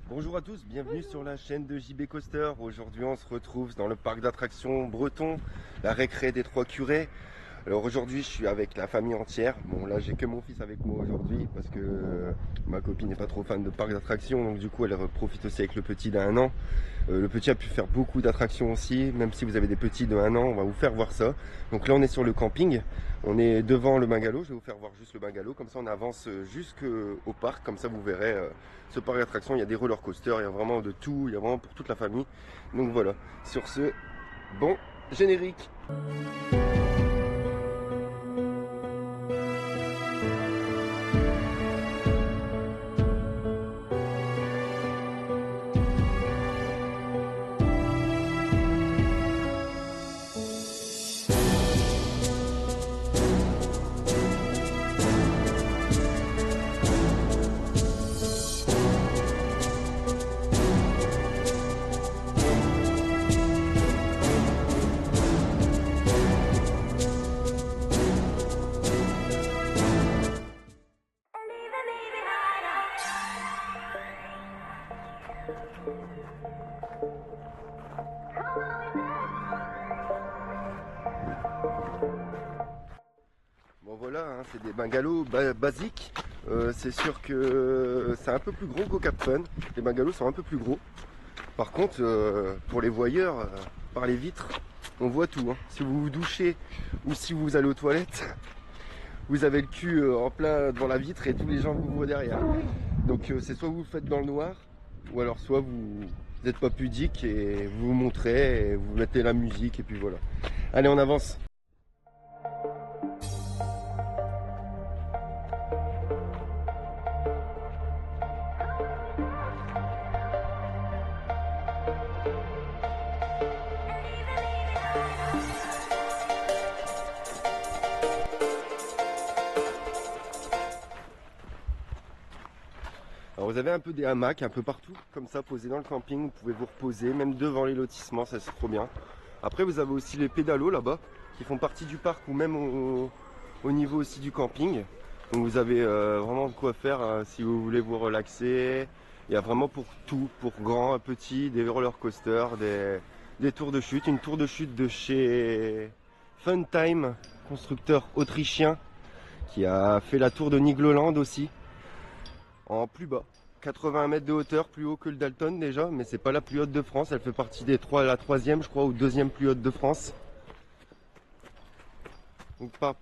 Bonjour à tous, bienvenue sur la chaîne de JB Coaster. Aujourd'hui on se retrouve dans le parc d'attractions breton, la récré des Trois Curés. Alors aujourd'hui je suis avec la famille entière. Bon là j'ai que mon fils avec moi aujourd'hui parce que ma copine n'est pas trop fan de parc d'attractions, donc du coup elle profite aussi avec le petit d'1 an. Le petit a pu faire beaucoup d'attractions aussi, même si vous avez des petits de 1 an, on va vous faire voir ça. Donc là on est sur le camping, on est devant le bungalow, je vais vous faire voir juste le bungalow, comme ça on avance jusqu'au parc, comme ça vous verrez ce parc d'attractions, il y a des roller coasters, il y a vraiment de tout, il y a vraiment pour toute la famille. Donc voilà, sur ce, bon générique. Bon voilà, hein, c'est des bungalows basiques. C'est sûr que c'est un peu plus gros qu'au Cap Fun. Les bungalows sont un peu plus gros. Par contre, pour les voyeurs, par les vitres, on voit tout. Hein. Si vous vous douchez ou si vous allez aux toilettes, vous avez le cul en plein devant la vitre et tous les gens vous voient derrière. Donc c'est soit vous le faites dans le noir, ou alors soit vous n'êtes pas pudique et vous vous montrez et vous mettez la musique et puis voilà. Allez, on avance. Alors vous avez un peu des hamacs un peu partout, comme ça, posés dans le camping, vous pouvez vous reposer, même devant les lotissements, ça c'est trop bien. Après vous avez aussi les pédalos là-bas, qui font partie du parc ou même au niveau aussi du camping. Donc vous avez vraiment de quoi faire si vous voulez vous relaxer. Il y a vraiment pour tout, pour grand, petit, des roller coasters, des tours de chute. Une tour de chute de chez Funtime, constructeur autrichien, qui a fait la tour de Nigloland aussi. En plus bas, 80 mètres de hauteur, plus haut que le Dalton déjà, mais c'est pas la plus haute de France, elle fait partie des trois, la troisième je crois, ou deuxième plus haute de France. Donc pas.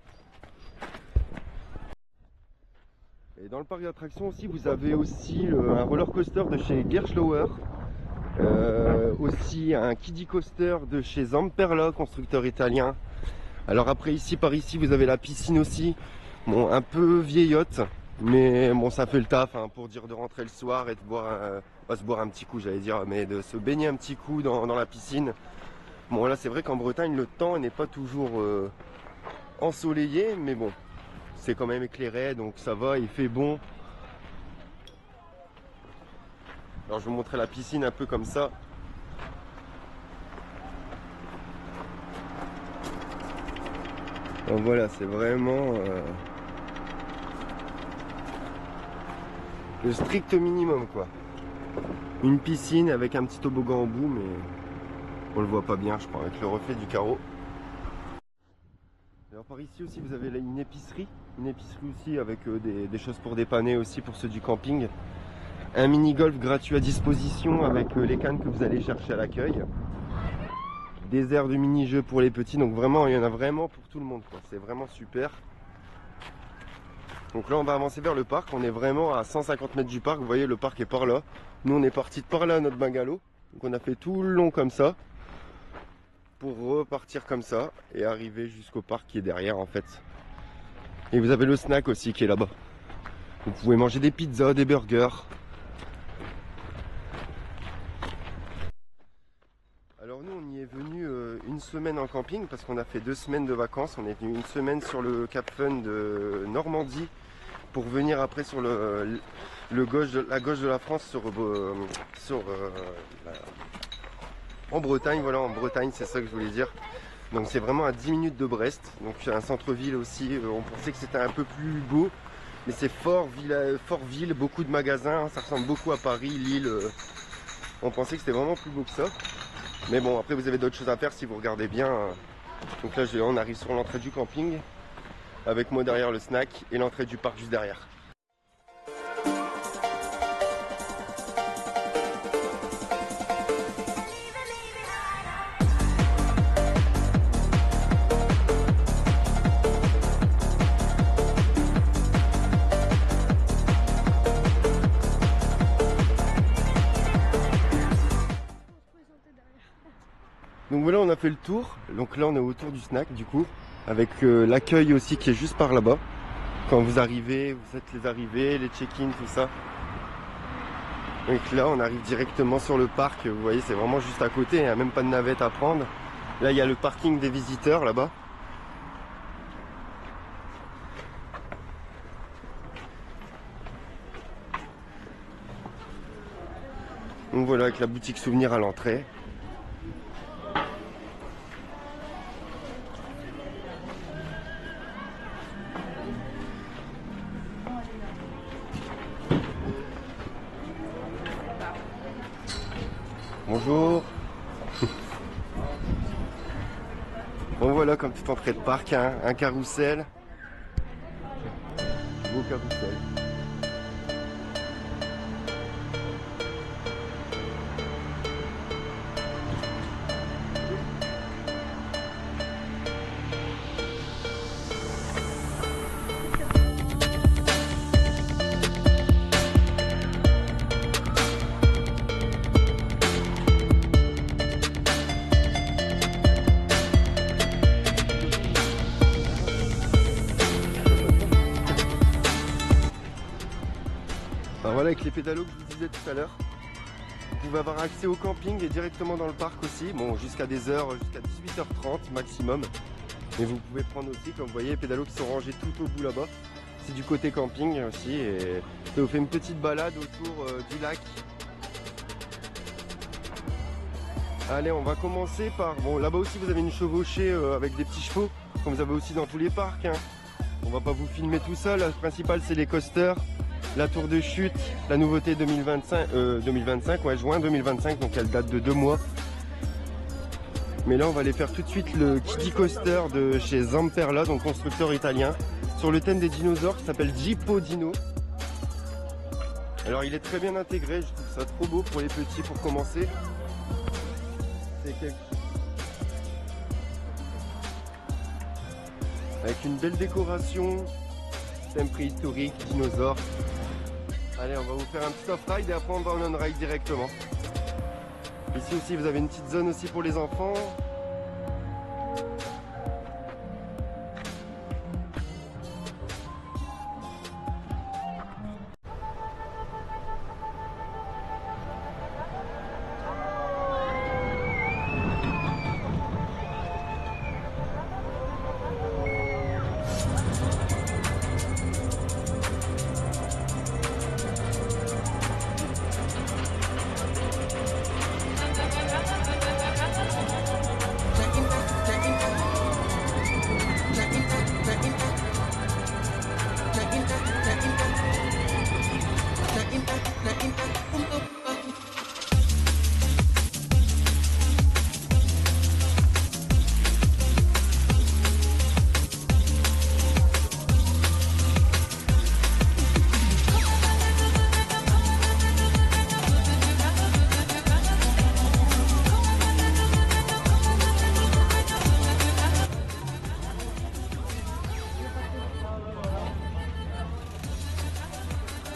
Et dans le parc d'attractions aussi, vous avez aussi un roller coaster de chez Gerstlauer, aussi un kiddie coaster de chez Zamperla, constructeur italien. Alors après ici, par ici, vous avez la piscine aussi, bon un peu vieillotte. Mais bon, ça fait le taf hein, pour dire de rentrer le soir et de boire, pas se boire un petit coup, j'allais dire, mais de se baigner un petit coup dans la piscine. Bon, là, c'est vrai qu'en Bretagne, le temps n'est pas toujours ensoleillé, mais bon, c'est quand même éclairé, donc ça va, il fait bon. Alors, je vais vous montrer la piscine un peu comme ça. Donc voilà, c'est vraiment le strict minimum, quoi. Une piscine avec un petit toboggan au bout, mais on le voit pas bien, je crois, avec le reflet du carreau. Alors par ici aussi vous avez là une épicerie aussi avec des choses pour dépanner aussi pour ceux du camping. Un mini-golf gratuit à disposition avec les cannes que vous allez chercher à l'accueil. Des aires de mini-jeux pour les petits, donc vraiment il y en a vraiment pour tout le monde, c'est vraiment super. Donc là on va avancer vers le parc, on est vraiment à 150 mètres du parc, vous voyez le parc est par là. Nous on est parti de par là à notre bungalow, donc on a fait tout le long comme ça. Pour repartir comme ça et arriver jusqu'au parc qui est derrière en fait. Et vous avez le snack aussi qui est là-bas. Vous pouvez manger des pizzas, des burgers. Alors nous on y est venu une semaine en camping parce qu'on a fait 2 semaines de vacances. On est venu une semaine sur le Cap Fun de Normandie pour venir après sur la gauche de la France en Bretagne, voilà, en Bretagne, c'est ça que je voulais dire. Donc c'est vraiment à 10 minutes de Brest, donc un centre-ville aussi, on pensait que c'était un peu plus beau, Mais c'est fort ville, beaucoup de magasins, ça ressemble beaucoup à Paris, Lille. On pensait que c'était vraiment plus beau que ça. Mais bon, après vous avez d'autres choses à faire si vous regardez bien. Donc là, on arrive sur l'entrée du camping. Avec moi derrière le snack et l'entrée du parc juste derrière. Donc voilà, on a fait le tour. Donc là, on est autour du snack du coup, avec l'accueil aussi qui est juste par là-bas. Quand vous arrivez, vous faites les arrivées, les check-in, tout ça. Donc là, on arrive directement sur le parc. Vous voyez, c'est vraiment juste à côté. Il n'y a même pas de navette à prendre. Là, il y a le parking des visiteurs là-bas. Donc voilà, avec la boutique souvenir à l'entrée. Bonjour. Bon voilà, comme toute entrée de parc, hein, un carrousel. Beau carrousel. Alors voilà, avec les pédalos que je vous disais tout à l'heure, vous pouvez avoir accès au camping et directement dans le parc aussi. Bon, jusqu'à des heures, jusqu'à 18h30 maximum. Mais vous pouvez prendre aussi, comme vous voyez, les pédalos qui sont rangés tout au bout là-bas. C'est du côté camping aussi. Et ça vous fait une petite balade autour du lac. Allez, on va commencer par... Bon, là-bas aussi, vous avez une chevauchée avec des petits chevaux, comme vous avez aussi dans tous les parcs. Hein. On va pas vous filmer tout ça. Le principal, c'est les coasters. La tour de chute, la nouveauté 2025, ouais, juin 2025, donc elle date de 2 mois. Mais là, on va aller faire tout de suite le Kiddie Coaster de chez Zamperla, donc constructeur italien, sur le thème des dinosaures qui s'appelle Gippo Dino. Alors, il est très bien intégré, je trouve ça trop beau pour les petits pour commencer. Avec une belle décoration, thème préhistorique, dinosaures. Allez, on va vous faire un petit off-ride et après on va en on-ride directement. Ici aussi, vous avez une petite zone aussi pour les enfants.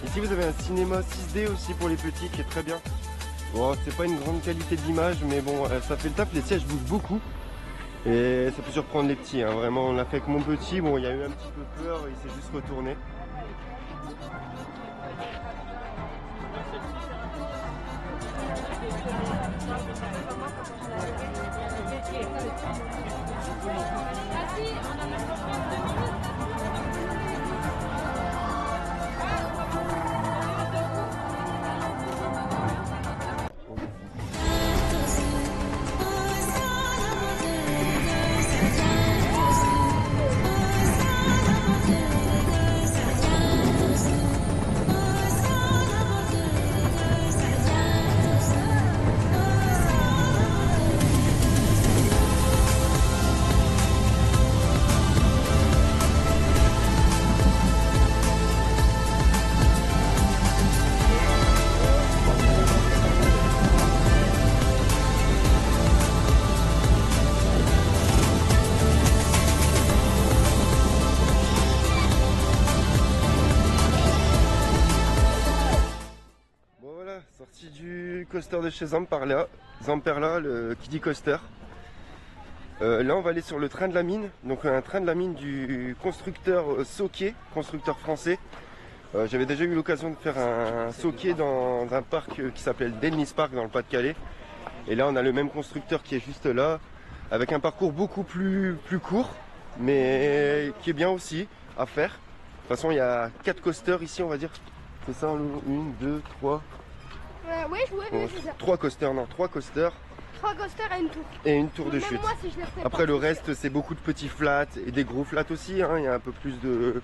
Ici vous avez un cinéma 6D aussi pour les petits qui est très bien. Bon, c'est pas une grande qualité d'image, mais bon, ça fait le taf. Les sièges bougent beaucoup et ça peut surprendre les petits. Hein. Vraiment, on l'a fait avec mon petit. Bon, il a eu un petit peu peur, il s'est juste retourné. Sorti du coaster de chez Zamperla, qui dit coaster. Là on va aller sur le train de la mine, donc un train de la mine du constructeur Sauquet, constructeur français. J'avais déjà eu l'occasion de faire un Sauquet dans un parc qui s'appelle Dennis Park dans le Pas-de-Calais. Et là on a le même constructeur qui est juste là, avec un parcours beaucoup plus court, mais qui est bien aussi à faire. De toute façon il y a 4 coasters ici on va dire. C'est ça, 1, 2, 3. Oui, c'est ça. 3 coasters, non, 3 coasters. 3 coasters et une tour. Et une tour de Même chute. moi, si je les ferais Après pas. le reste c'est beaucoup de petits flats et des gros flats aussi, hein. Il y a un peu plus de...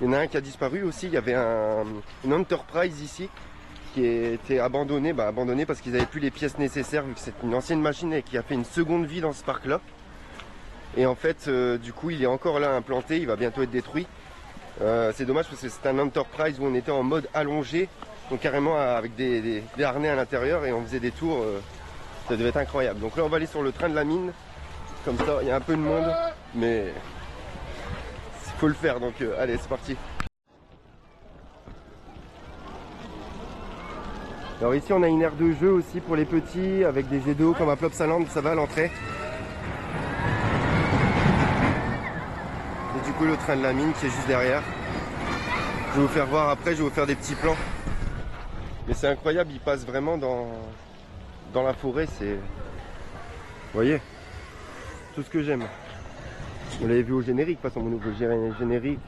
Il y en a un qui a disparu aussi, il y avait une Enterprise ici qui était abandonnée, abandonnée parce qu'ils n'avaient plus les pièces nécessaires vu que c'est une ancienne machine et qui a fait une seconde vie dans ce parc là. Et en fait du coup il est encore là implanté, il va bientôt être détruit. C'est dommage parce que c'est un Enterprise où on était en mode allongé, donc carrément avec des harnais à l'intérieur et on faisait des tours, ça devait être incroyable. Donc là on va aller sur le train de la mine, comme ça il y a un peu de monde, mais il faut le faire, donc allez c'est parti. Alors ici on a une aire de jeu aussi pour les petits, avec des jets d'eau comme à Plopsaland, ça va à l'entrée. Et du coup le train de la mine qui est juste derrière. Je vais vous faire voir après, je vais vous faire des petits plans. Mais c'est incroyable, il passe vraiment dans la forêt, c'est... Vous voyez, tout ce que j'aime. Vous l'avez vu au générique, de toute façon mon nouveau générique.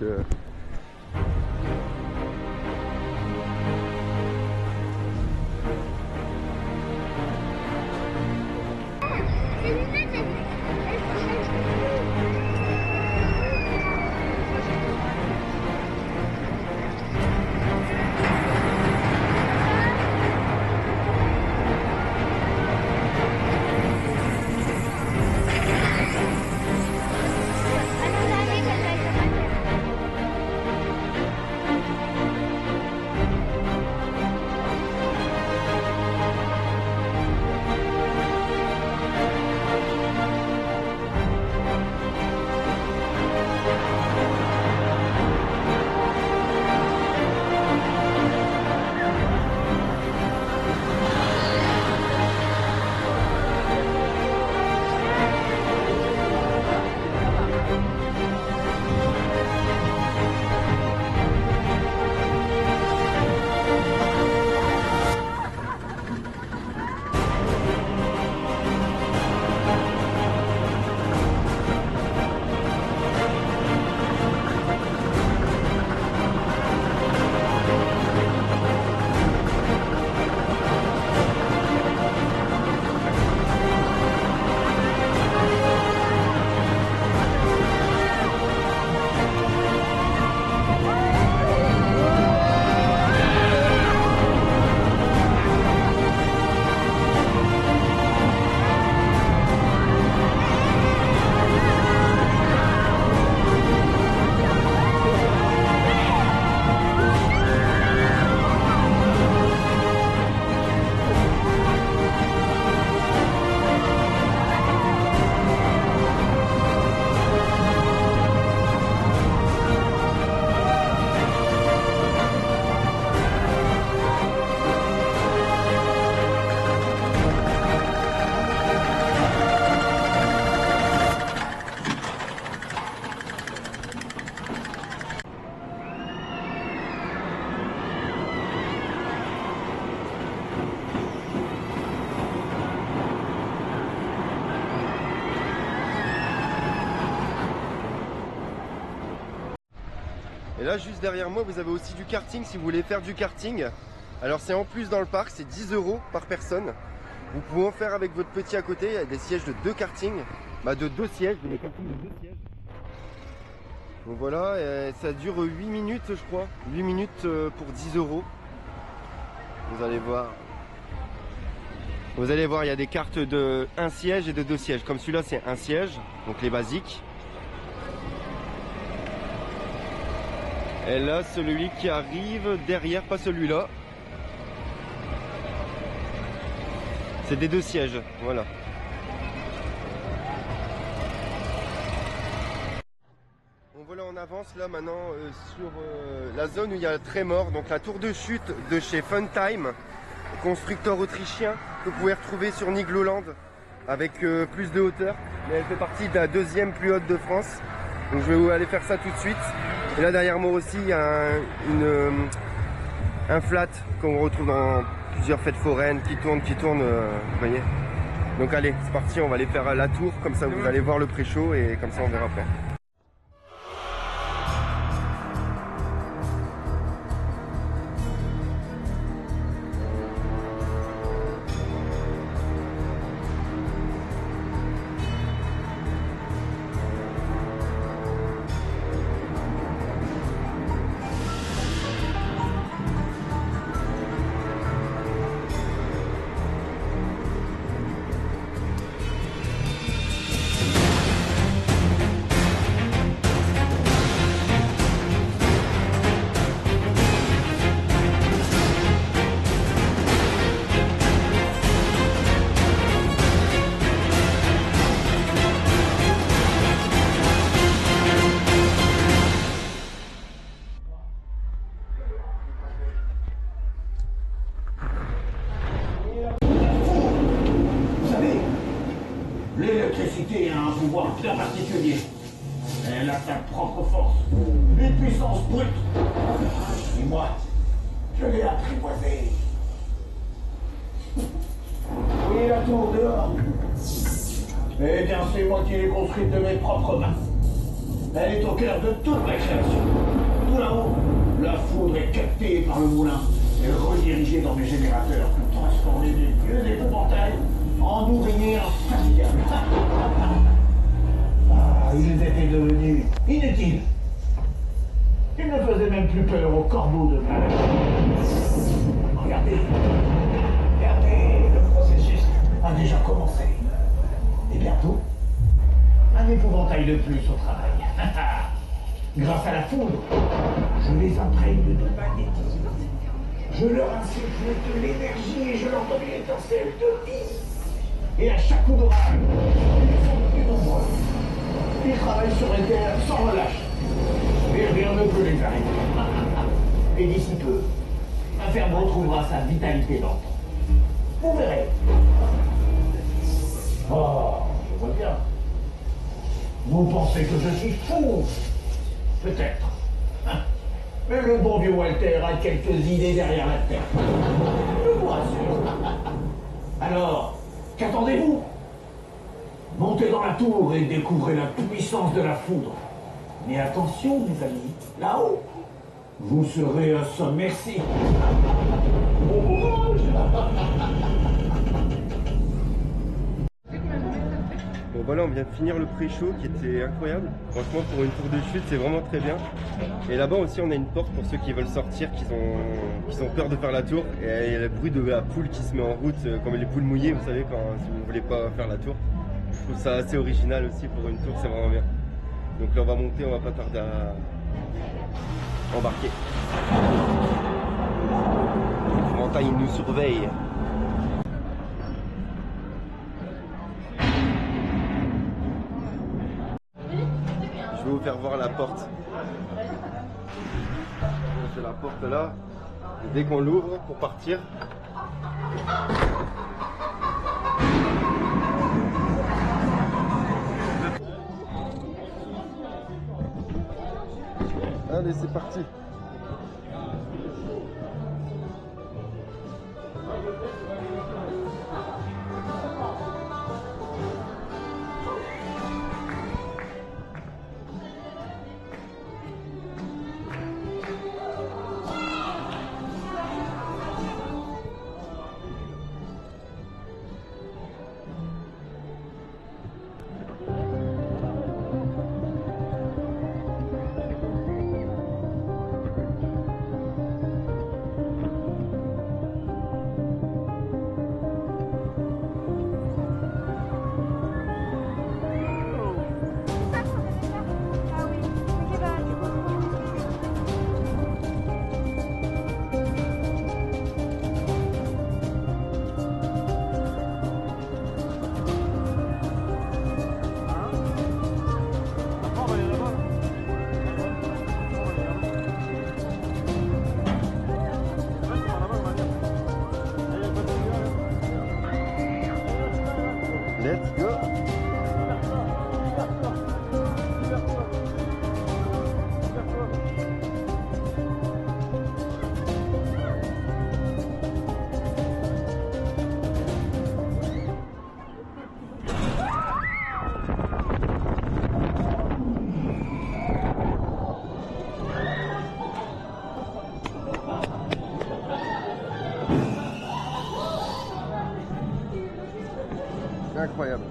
Et là juste derrière moi vous avez aussi du karting si vous voulez faire du karting. Alors c'est en plus dans le parc, c'est 10 € par personne. Vous pouvez en faire avec votre petit à côté, il y a des sièges de 2 kartings. De 2 sièges, des kartings de 2 sièges. Donc voilà, et ça dure 8 minutes je crois. 8 minutes pour 10 €. Vous allez voir. Vous allez voir, il y a des cartes de 1 siège et de 2 sièges. Comme celui-là c'est 1 siège, donc les basiques. Et là, celui qui arrive derrière, pas celui-là. C'est des 2 sièges, voilà. Donc voilà, on avance là maintenant sur la zone où il y a le trémor, donc la tour de chute de chez Funtime. constructeur autrichien que vous pouvez retrouver sur Nigloland avec plus de hauteur. Mais elle fait partie de la deuxième plus haute de France. Donc je vais aller faire ça tout de suite. Et là derrière moi aussi, il y a un flat qu'on retrouve dans plusieurs fêtes foraines qui tourne, vous voyez. Donc allez, c'est parti, on va aller faire la tour, comme ça vous allez voir le pré-show et comme ça on verra après. L'électricité a un pouvoir bien particulier. Elle a sa propre force, une puissance brute. Et moi, je l'ai apprivoisée. Et la tour dehors. Eh bien, c'est moi qui l'ai construite de mes propres mains. Elle est au cœur de toute ma création. Tout là-haut, la foudre est captée par le moulin et redirigée dans mes générateurs pour transformer des vieux épouvantails en ouvriers infatigables. Ah, ils étaient devenus inutiles. Ils ne faisaient même plus peur aux corbeaux de ma Regardez, le processus a déjà commencé. Et bientôt, un épouvantail de plus au travail. Grâce à la foudre, je les imprègne de magnétisme. Je leur insuffle de l'énergie et je leur donne une étincelle de vie. Et à chaque coup d'orage, ils sont plus nombreux. Ils travaillent sur les terres sans relâche. Et rien ne peut les arrêter. Et d'ici peu, la ferme retrouvera sa vitalité d'antan. Vous verrez. Oh, je vois bien. Vous pensez que je suis fou? Peut-être. Mais le bon vieux Walter a quelques idées derrière la tête. Je vous rassure. Alors, qu'attendez-vous? Montez dans la tour et découvrez la puissance de la foudre. Mais attention, mes amis, là-haut, vous serez à sa merci. Bon courage! Bon voilà, on vient de finir le pré-show qui était incroyable. Franchement, pour une tour de chute, c'est vraiment très bien. Et là-bas aussi, on a une porte pour ceux qui veulent sortir, qui ont peur de faire la tour. Et il y a le bruit de la poule qui se met en route, comme les poules mouillées, vous savez, si vous voulez pas faire la tour. Je trouve ça assez original aussi pour une tour, c'est vraiment bien. Donc là, on va monter, on va pas tarder à embarquer. L'épouvantail nous surveille. Je vais vous faire voir la porte. C'est la porte là. Et dès qu'on l'ouvre pour partir, allez, c'est parti. Let's go. Incroyable.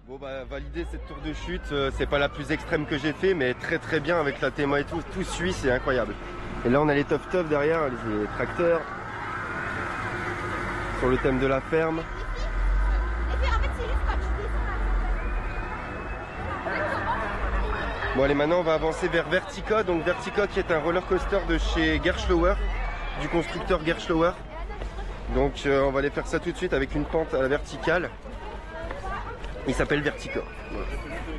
Bon bah valider cette tour de chute, c'est pas la plus extrême que j'ai fait, mais très bien avec la TMA et tout suit, c'est incroyable. Et là on a les tough derrière, les tracteurs, sur le thème de la ferme. Bon allez, maintenant on va avancer vers Vertica, donc Vertica qui est un roller coaster de chez Gerstlauer, du constructeur Gerstlauer. Donc on va aller faire ça tout de suite avec une pente à la verticale. Il s'appelle Vertica.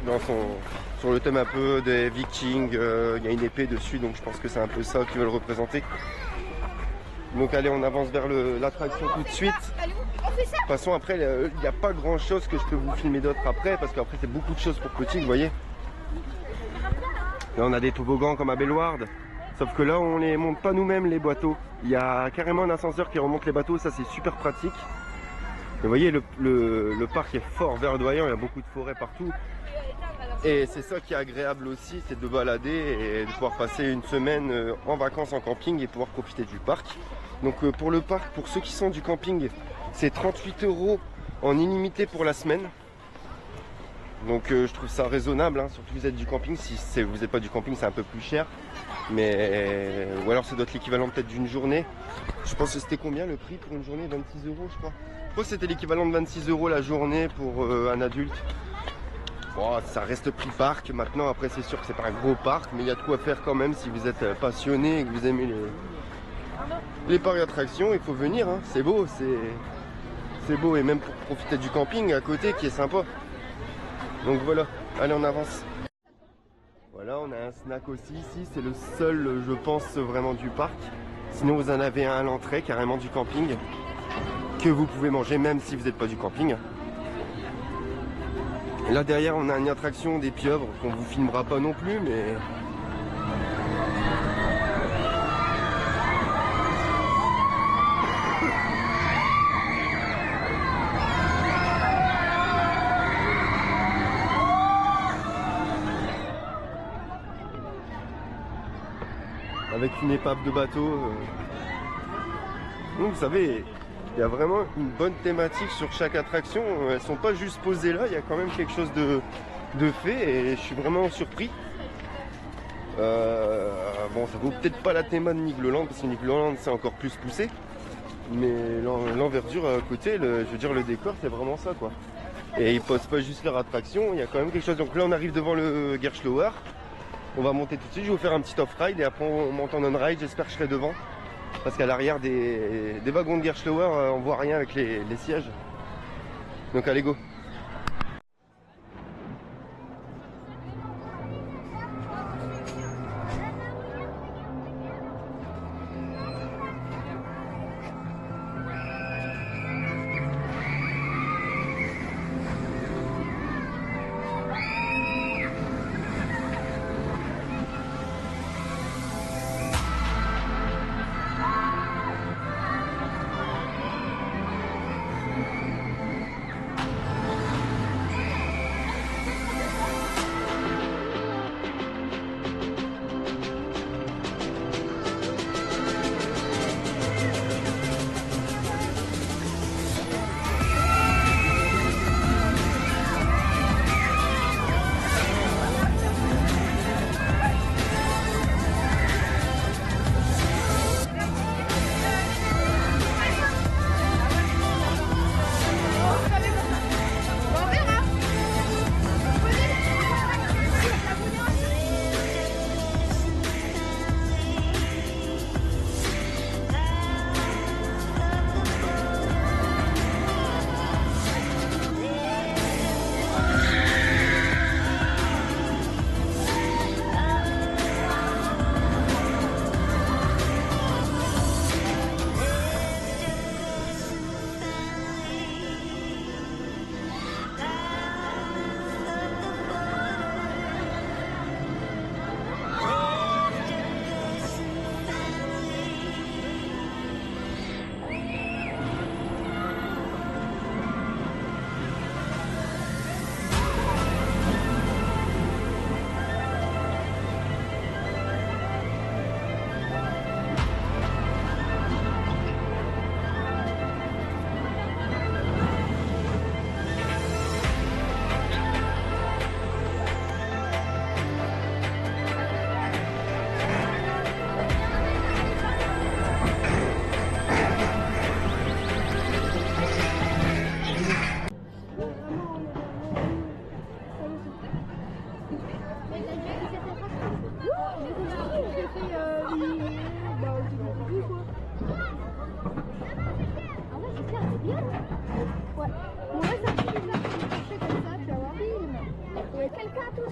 Voilà. Sur le thème un peu des Vikings, il y a une épée dessus, donc je pense que c'est un peu ça qu'ils veulent représenter. Donc allez, on avance vers l'attraction tout de suite. De toute façon après il n'y a pas grand chose que je peux vous filmer d'autre après, parce qu'après c'est beaucoup de choses pour petits, vous voyez. Là on a des toboggans comme à Bellward, sauf que là on les monte pas nous-mêmes les bateaux. Il y a carrément un ascenseur qui remonte les bateaux, ça c'est super pratique. Et vous voyez le parc est fort verdoyant, il y a beaucoup de forêts partout. Et c'est ça qui est agréable aussi, c'est de balader et de pouvoir passer une semaine en vacances en camping et pouvoir profiter du parc. Donc pour le parc, pour ceux qui sont du camping, c'est 38 € en illimité pour la semaine. Donc je trouve ça raisonnable, hein, surtout que vous êtes du camping. Si vous n'êtes pas du camping, c'est un peu plus cher. Mais ou alors ça doit être l'équivalent peut-être d'une journée. Je pense que c'était combien le prix pour une journée? 26 € je crois. Je crois que c'était l'équivalent de 26 € la journée pour un adulte. Bon, ça reste prix parc. Maintenant après c'est sûr que c'est pas un gros parc, mais il y a de quoi faire quand même si vous êtes passionné et que vous aimez les parcs d'attractions. Il faut venir, hein. C'est beau, c'est beau, et même pour profiter du camping à côté qui est sympa. Donc voilà, allez on avance. Voilà, on a un snack aussi ici, c'est le seul je pense vraiment du parc. Sinon vous en avez un à l'entrée carrément du camping que vous pouvez manger même si vous n'êtes pas du camping. Et là derrière on a une attraction des pieuvres qu'on vous filmera pas non plus, mais avec une épave de bateau. Donc vous savez, il y a vraiment une bonne thématique sur chaque attraction. Elles sont pas juste posées là, il y a quand même quelque chose de fait et je suis vraiment surpris. Bon, ça vaut peut-être pas la théma de Nigloland parce que Nigloland c'est encore plus poussé. Mais l'envergure à côté, je veux dire le décor c'est vraiment ça quoi. Et ils posent pas juste leur attraction, il y a quand même quelque chose. Donc là on arrive devant le Gerstlauer. On va monter tout de suite, je vais vous faire un petit off-ride et après on monte en on-ride, j'espère que je serai devant. Parce qu'à l'arrière des wagons de Gerstlauer, on voit rien avec les sièges. Donc allez go.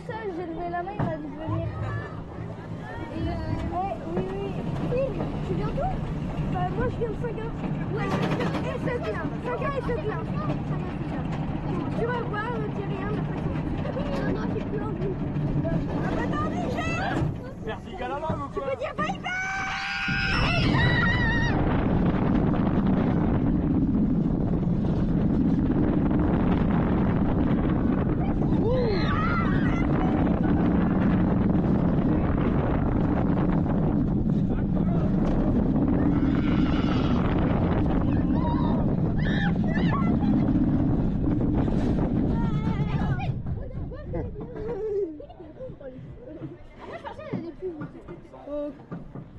seul, j'ai levé la main, il m'a dit de venir. Oui. Tu viens d'où? Bah, moi je viens de 5h. Ouais, et 7 là. 5h et 7 là. Tu vas voir, Thierry, rien de façon. Non, j'ai plus envie. Ah bah attendez, j'ai... Merci Galala, mon Tu peux dire bye bye.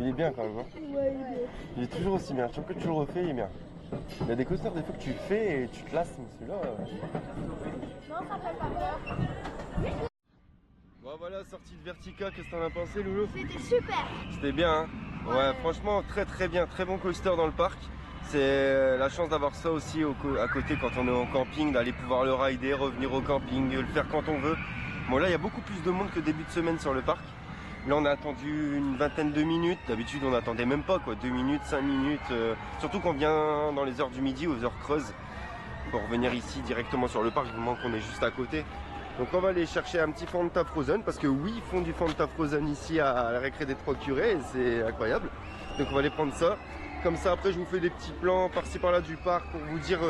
Il est bien quand même, hein. Ouais, Il est toujours aussi bien. Chaque fois que tu le refais, il est bien. Il y a des coasters des fois que tu le fais et tu te lasses, mais celui-là... Non, ça fait pas peur. Bon voilà, sortie de Vertica, qu'est-ce que t'en as pensé, Loulou? C'était super. C'était bien, hein. Ouais, franchement, très bien, très bon coaster dans le parc. C'est la chance d'avoir ça aussi à côté quand on est en camping, d'aller pouvoir le rider, revenir au camping, le faire quand on veut. Bon là, il y a beaucoup plus de monde que début de semaine sur le parc. Là, on a attendu une vingtaine de minutes. D'habitude, on n'attendait même pas, quoi. 2 minutes, 5 minutes. Surtout qu'on vient dans les heures du midi, aux heures creuses. Pour revenir ici directement sur le parc, du moment qu'on est juste à côté. Donc, on va aller chercher un petit Fanta Frozen. Parce que oui, ils font du Fanta Frozen ici à la récré des Trois Curés. Et c'est incroyable. Donc, on va aller prendre ça. Comme ça, après, je vous fais des petits plans par-ci par-là du parc pour vous dire,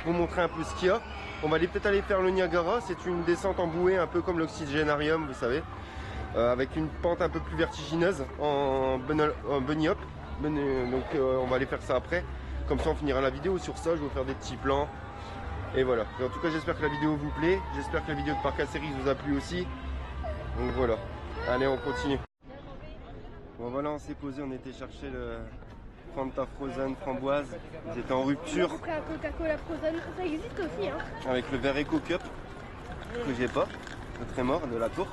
vous montrer un peu ce qu'il y a. On va peut-être aller faire le Niagara. C'est une descente en bouée, un peu comme l'Oxygénarium, vous savez. Avec une pente un peu plus vertigineuse en bunny hop. Donc on va aller faire ça après. Comme ça on finira la vidéo sur ça, je vais vous faire des petits plans. Et voilà. Et en tout cas j'espère que la vidéo vous plaît. J'espère que la vidéo de Parc Astérix vous a plu aussi. Donc voilà. Allez, on continue. Bon voilà, on s'est posé, on était chercher le Fanta Frozen framboise. Ils étaient en rupture. Après un Coca-Cola Frozen, ça existe aussi, hein. Avec le verre Eco Cup que j'ai pas. Le très mort de la tour.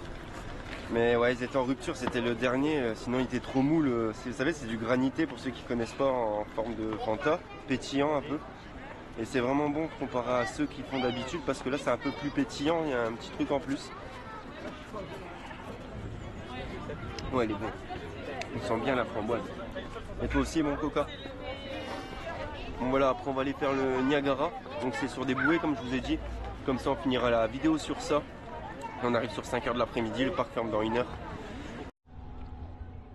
Mais ouais, ils étaient en rupture, c'était le dernier, sinon il était trop mou. Vous savez, c'est du granité pour ceux qui connaissent pas, en forme de Fanta, pétillant un peu. Et c'est vraiment bon comparé à ceux qui font d'habitude parce que là c'est un peu plus pétillant, il y a un petit truc en plus. Ouais, il est bon. On sent bien la framboise. Et toi aussi, mon Coca. Bon voilà, après on va aller faire le Niagara. Donc c'est sur des bouées comme je vous ai dit. Comme ça on finira la vidéo sur ça. On arrive sur 5h de l'après-midi, le parc ferme dans 1 heure.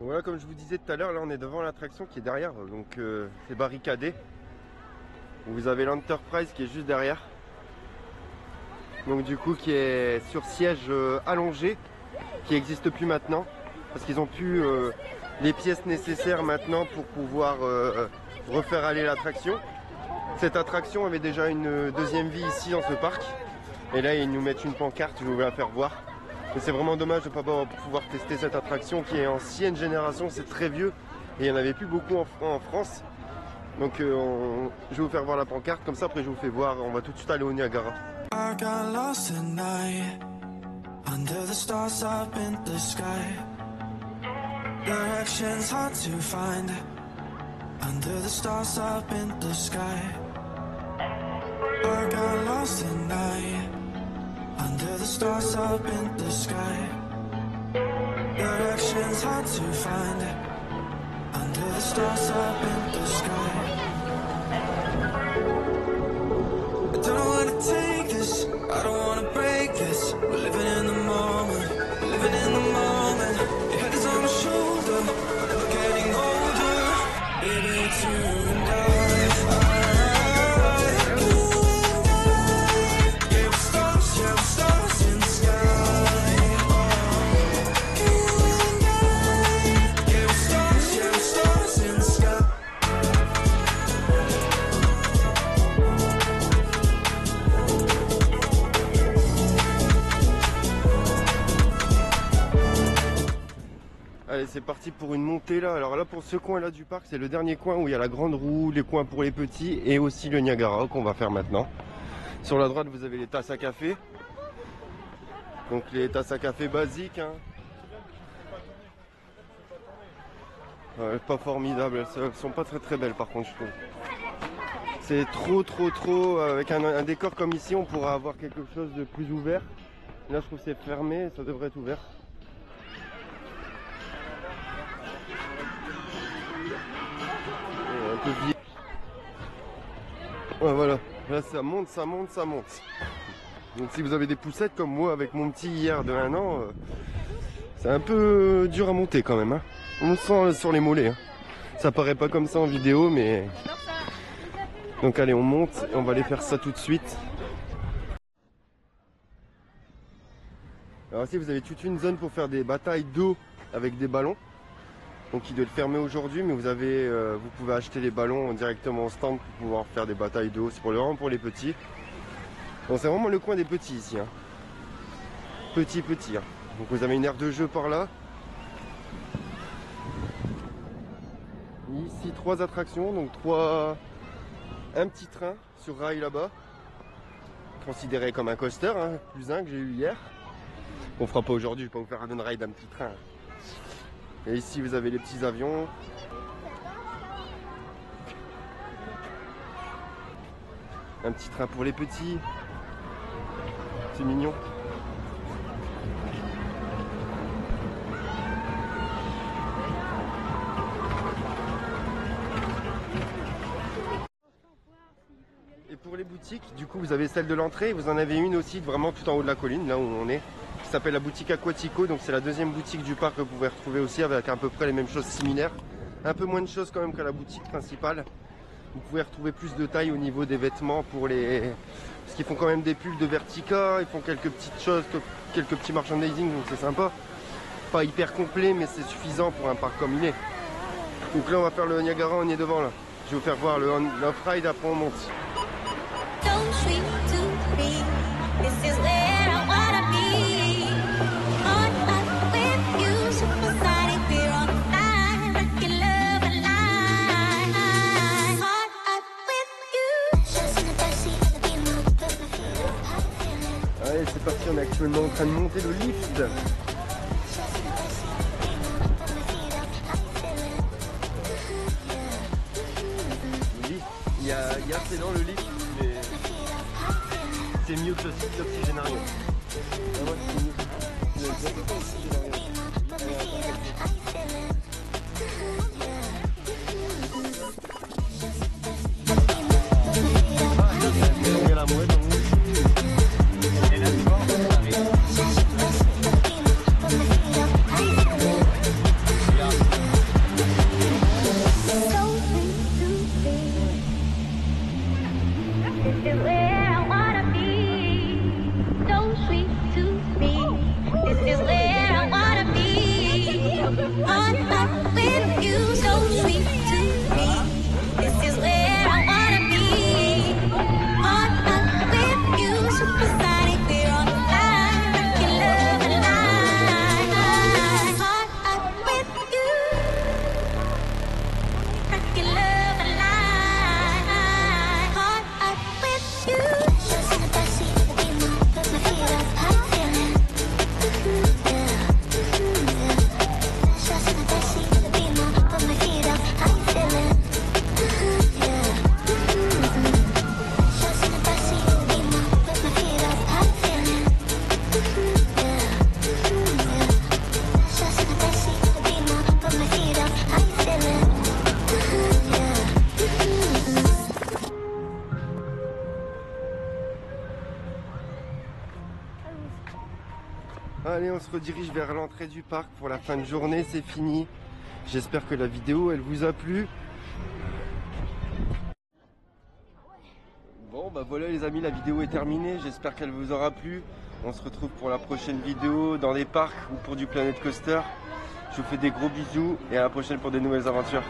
Voilà, comme je vous disais tout à l'heure, là on est devant l'attraction qui est derrière, donc c'est barricadé. Vous avez l'Enterprise qui est juste derrière. Donc du coup qui est sur siège allongé, qui n'existe plus maintenant. Parce qu'ils ont plus les pièces nécessaires maintenant pour pouvoir refaire aller l'attraction. Cette attraction avait déjà une deuxième vie ici dans ce parc. Et là ils nous mettent une pancarte, je vais la faire voir. Mais c'est vraiment dommage de ne pas pouvoir tester cette attraction qui est ancienne génération, c'est très vieux. Et il n'y en avait plus beaucoup en France. Donc je vais vous faire voir la pancarte, comme ça après je vous fais voir, on va tout de suite aller au Niagara. I got lost at night, under the stars up in the sky. Directions hard to find, under the stars up in the sky. I got lost at night, under the stars up in the sky. Directions hard to find, under the stars up in the sky. I don't wanna take this, I don't wanna break this. We're living in the moment, we're living in the moment. Your head is on my shoulder, we're getting older. Baby, it's you and I. Allez, c'est parti pour une montée là. Alors là, pour ce coin là du parc, c'est le dernier coin où il y a la grande roue, les coins pour les petits et aussi le Niagara qu'on va faire maintenant. Sur la droite, vous avez les tasses à café. Donc les tasses à café basiques, hein. Pas formidables, elles sont pas très belles par contre, je trouve. C'est trop, avec un décor comme ici, on pourra avoir quelque chose de plus ouvert. Là je trouve que c'est fermé, ça devrait être ouvert. Un peu vieilli. Ouais, voilà, là ça monte, ça monte, ça monte. Donc si vous avez des poussettes comme moi avec mon petit hier de 1 an, c'est un peu dur à monter quand même. Hein. On le sent sur les mollets. Hein. Ça paraît pas comme ça en vidéo, mais... Donc allez, on monte et on va aller faire ça tout de suite. Alors ici vous avez toute une zone pour faire des batailles d'eau avec des ballons. Donc il doit être fermé aujourd'hui, mais vous pouvez acheter les ballons directement au stand pour pouvoir faire des batailles d'eau. C'est vraiment pour les petits. Bon, c'est vraiment le coin des petits ici. Hein. Petit. Hein. Donc vous avez une aire de jeu par là. Ici 3 attractions, donc un petit train sur rail là-bas. Considéré comme un coaster, hein, plus un que j'ai eu hier. On fera pas aujourd'hui, je vais pas vous faire un ride d'un petit train. Et ici vous avez les petits avions. Un petit train pour les petits. C'est mignon. Et pour les boutiques, du coup vous avez celle de l'entrée, vous en avez une aussi vraiment tout en haut de la colline, là où on est, qui s'appelle la boutique Aquatico. Donc c'est la deuxième boutique du parc que vous pouvez retrouver aussi avec à peu près les mêmes choses similaires. Un peu moins de choses quand même que la boutique principale. Vous pouvez retrouver plus de taille au niveau des vêtements pour les... Parce qu'ils font quand même des pulls de Vertica, ils font quelques petites choses, quelques petits merchandising, donc c'est sympa. Pas hyper complet, mais c'est suffisant pour un parc comme il est. Donc là on va faire le Niagara, on y est devant là. Je vais vous faire voir le off-ride, après on monte. Allez, c'est parti, on est actuellement en train de monter le lift. Il y a assez dans le lift, mais c'est mieux que l'oxygénarium. Ah ouais, c'est mieux. Allez, on se redirige vers l'entrée du parc pour la fin de journée, c'est fini. J'espère que la vidéo, elle vous a plu. Bon, bah voilà les amis, la vidéo est terminée. J'espère qu'elle vous aura plu. On se retrouve pour la prochaine vidéo dans les parcs ou pour du Planet Coaster. Je vous fais des gros bisous et à la prochaine pour des nouvelles aventures.